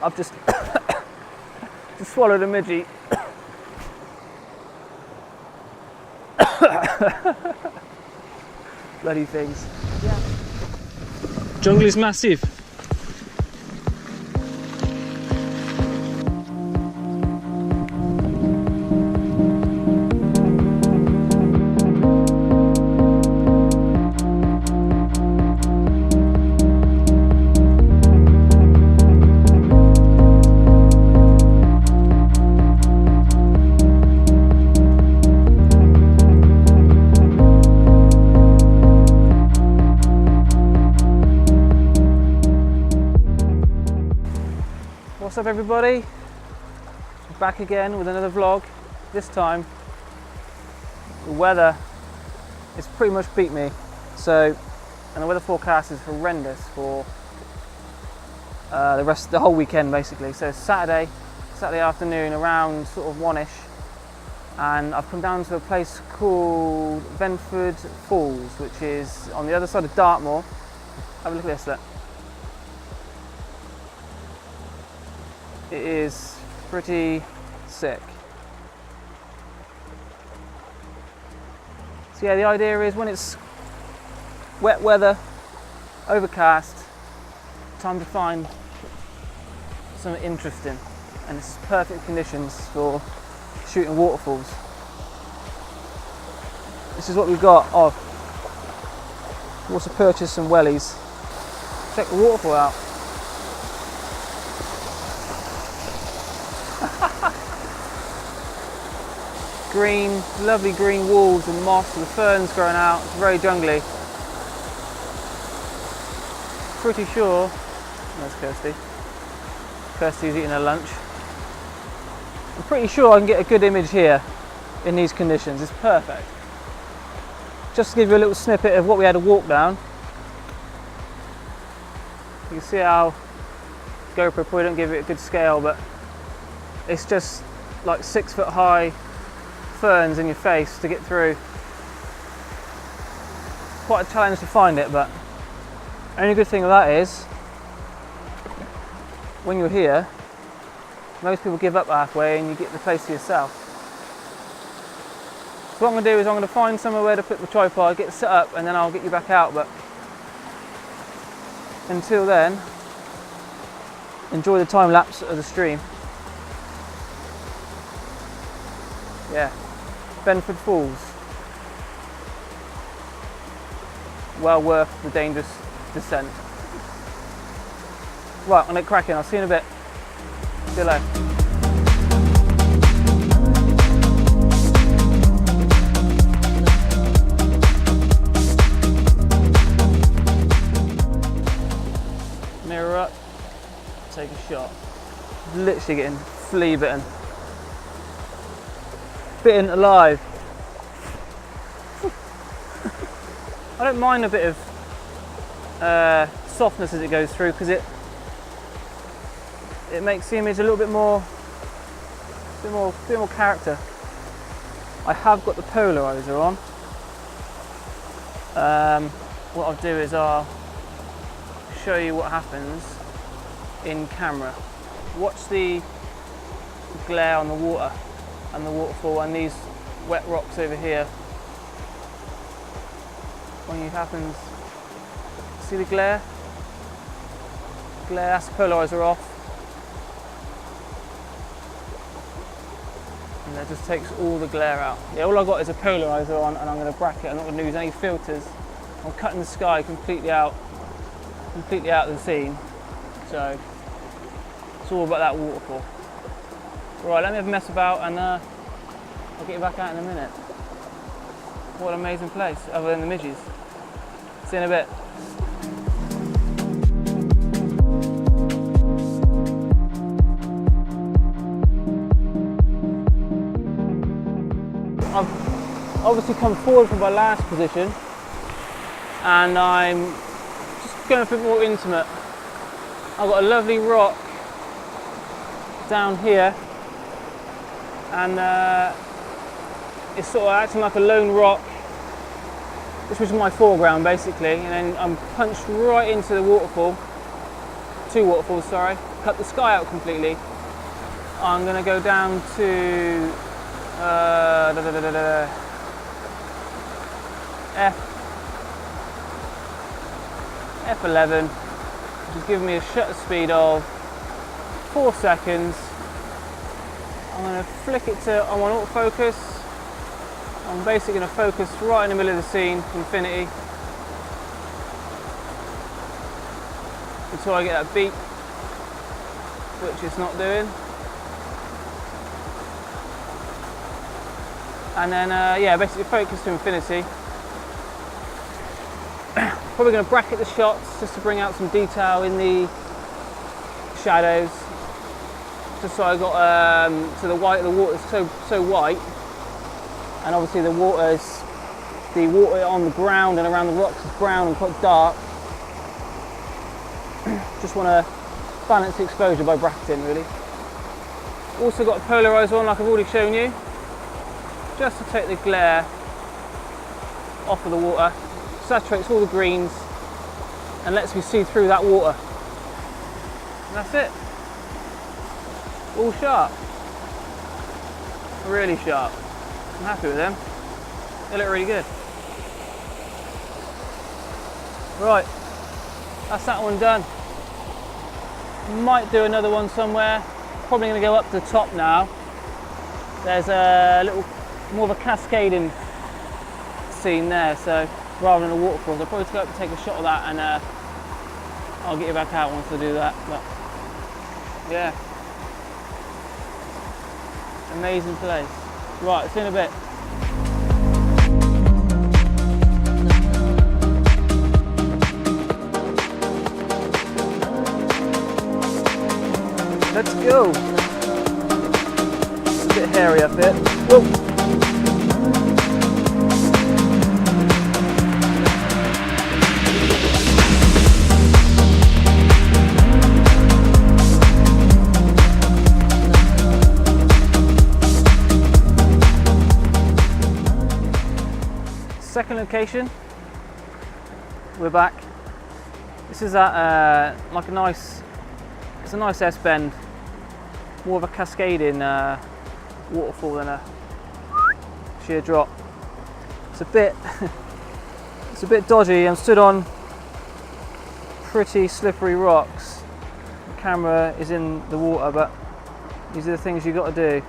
I've just just swallowed a midgie. Bloody things. Yeah. Jungle is massive. What's up everybody? Back again with another vlog. This time the weather has pretty much beat me. So, and the weather forecast is horrendous for the whole weekend basically. So Saturday afternoon around sort of 1ish, and I've come down to a place called Venford Falls, which is on the other side of Dartmoor. Have a look at this. Look. It is pretty sick. So yeah, the idea is when it's wet weather, overcast, time to find something interesting, and this is perfect conditions for shooting waterfalls. This is what we've got. Oh, we also purchased some wellies. Check the waterfall out. Green, lovely green walls and moss and ferns growing out. It's very jungly. Pretty sure, there's Kirsty. Kirsty's eating her lunch. I'm pretty sure I can get a good image here in these conditions. It's perfect. Just to give you a little snippet of what we had to walk down. You can see how GoPro probably don't give it a good scale, but it's just like 6 foot high ferns in your face to get through. Quite a challenge to find it, but the only good thing of that is when you're here, most people give up halfway and you get the place to yourself. So what I'm going to do is I'm going to find somewhere where to put the tripod, get it set up, and then I'll get you back out. But until then, enjoy the time lapse of the stream. Yeah, Venford Falls. Well worth the dangerous descent. Right, I'm gonna crack in. I'll see you in a bit. See you later. Mirror up, take a shot. Literally getting flea bitten. Bitten alive. I don't mind a bit of softness as it goes through, because it makes the image a little bit more character. I have got the polarizer on. What I'll do is I'll show you what happens in camera. Watch the glare on the water and the waterfall and these wet rocks over here. When it happens, see the glare? Glare, that's the polarizer off. And that just takes all the glare out. Yeah, all I've got is a polarizer on, and I'm going to bracket. I'm not going to use any filters. I'm cutting the sky completely out of the scene. So it's all about that waterfall. Right, let me have a mess about, and I'll get you back out in a minute. What an amazing place, other than the midges. See you in a bit. I've obviously come forward from my last position, and I'm just going a bit more intimate. I've got a lovely rock down here, and it's sort of acting like a lone rock, which was my foreground basically, and then I'm punched right into the waterfall, two waterfalls, sorry. Cut the sky out completely. I'm going to go down to F11, which is giving me a shutter speed of 4 seconds. I'm going to flick it to on autofocus. I'm basically going to focus right in the middle of the scene, infinity, until I get that beep, which it's not doing. And then, yeah, basically focus to infinity. Probably going to bracket the shots just to bring out some detail in the shadows. Just so I got so the white of the water is so white, and obviously the water on the ground and around the rocks is brown and quite dark. Just want to balance the exposure by bracketing, really. Also got a polarizer on, like I've already shown you, just to take the glare off of the water. Saturates all the greens and lets me see through that water. And that's it. All sharp. Really sharp. I'm happy with them. They look really good. Right, that's that one done. Might do another one somewhere. Probably going to go up to the top now. There's a little more of a cascading scene there, so rather than a waterfall, I'll probably go up and take a shot of that, and I'll get you back out once I do that. But yeah, amazing place. Right, see you in a bit. Let's go. It's a bit hairy up here. Whoa. Second location, we're back. This is at like a nice S-bend, more of a cascading waterfall than a sheer drop. It's a bit dodgy. I'm stood on pretty slippery rocks. The camera is in the water, but these are the things you've got to do.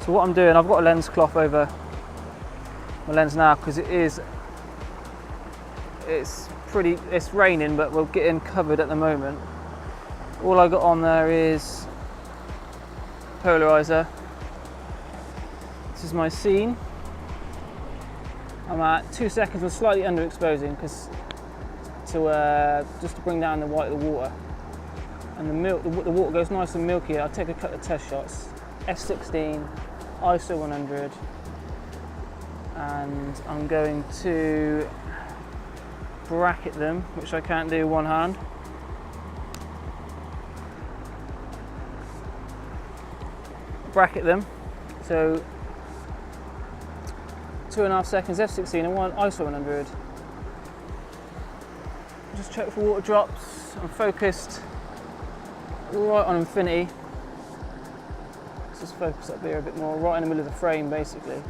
So what I'm doing, I've got a lens cloth over my lens now because it's raining, but we're getting covered at the moment. All I got on there is polarizer. This is my scene. I'm at 2 seconds and slightly underexposing because just to bring down the white of the water, and the water goes nice and milky. I'll take a couple of test shots. F16, ISO 100. And I'm going to bracket them, which I can't do one hand. Bracket them, so 2.5 seconds F16 and one ISO 100. Just check for water drops. I'm focused right on infinity. Let's just focus up here a bit more, right in the middle of the frame basically.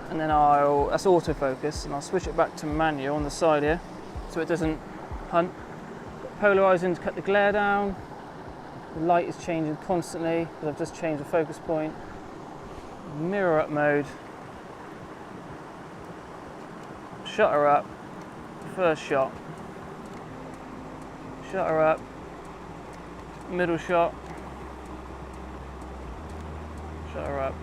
And then that's autofocus, and I'll switch it back to manual on the side here so it doesn't hunt. Polarizing to cut the glare down. The light is changing constantly because I've just changed the focus point. Mirror up mode. Shutter up. First shot. Shutter up. Middle shot. Shutter up.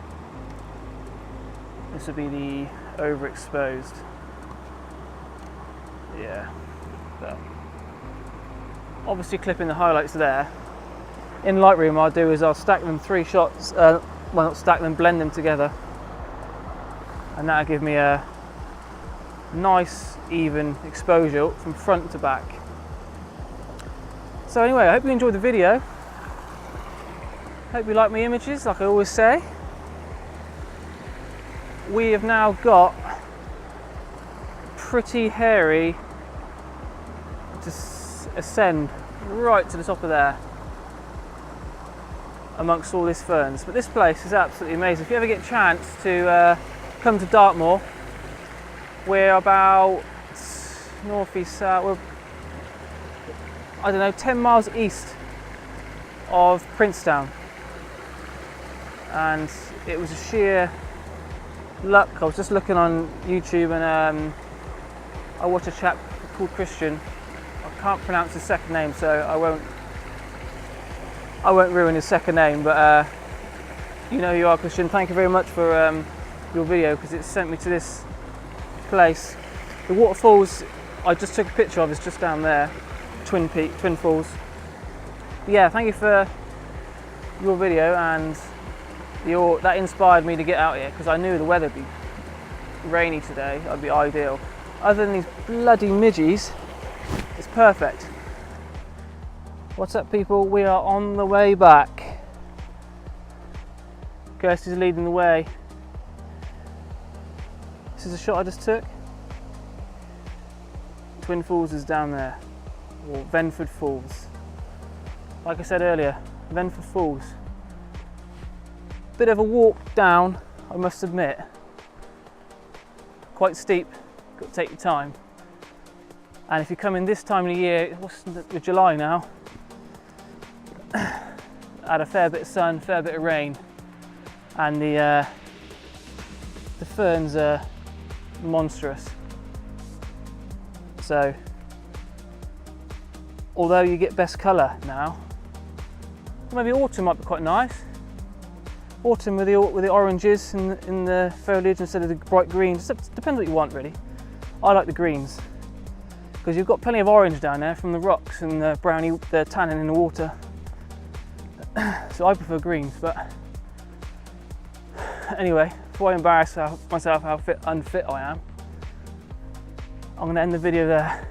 This would be the overexposed. Yeah. But obviously clipping the highlights there. In Lightroom, what I'll do is I'll stack them 3 shots, well not stack them, blend them together. And that'll give me a nice even exposure from front to back. So anyway, I hope you enjoyed the video. Hope you like my images, like I always say. We have now got pretty hairy to ascend right to the top of there amongst all these ferns. But this place is absolutely amazing. If you ever get a chance to come to Dartmoor, we're about northeast south, we're, I don't know, 10 miles east of Princetown, and it was a sheer luck. I was just looking on YouTube and I watched a chap called Christian. I can't pronounce his second name, so I won't ruin his second name, but you know who you are, Christian. Thank you very much for your video, because it sent me to this place. The waterfalls I just took a picture of is just down there, Twin Falls. But yeah, thank you for your video, and that inspired me to get out here, because I knew the weather would be rainy today. That'd be ideal. Other than these bloody midges, it's perfect. What's up, people? We are on the way back. Kirsty's leading the way. This is a shot I just took. Twin Falls is down there, or Venford Falls. Like I said earlier, Venford Falls. Bit of a walk down, I must admit. Quite steep, got to take your time. And if you come in this time of the year, we're July now, had a fair bit of sun, fair bit of rain, and the ferns are monstrous. So, although you get best colour now, maybe autumn might be quite nice. Autumn with the oranges in the foliage instead of the bright greens. It depends what you want, really. I like the greens, because you've got plenty of orange down there from the rocks and the tannin in the water. So I prefer greens, but anyway, before I embarrass myself how unfit I am, I'm going to end the video there.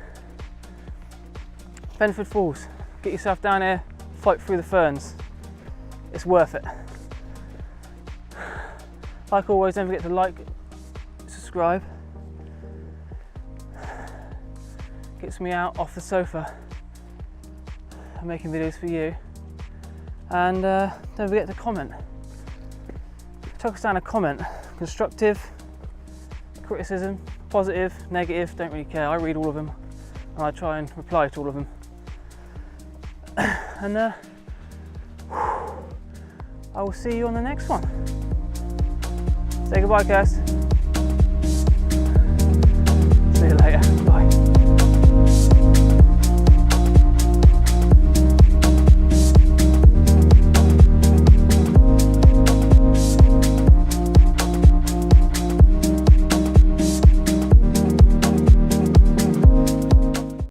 Venford Falls, get yourself down here, fight through the ferns. It's worth it. Like always, don't forget to like, subscribe. Gets me out off the sofa and making videos for you. And don't forget to comment. Chuck us down a comment. Constructive, criticism, positive, negative, don't really care. I read all of them and I try and reply to all of them. And I will see you on the next one. Say goodbye, guys. See you later. Bye.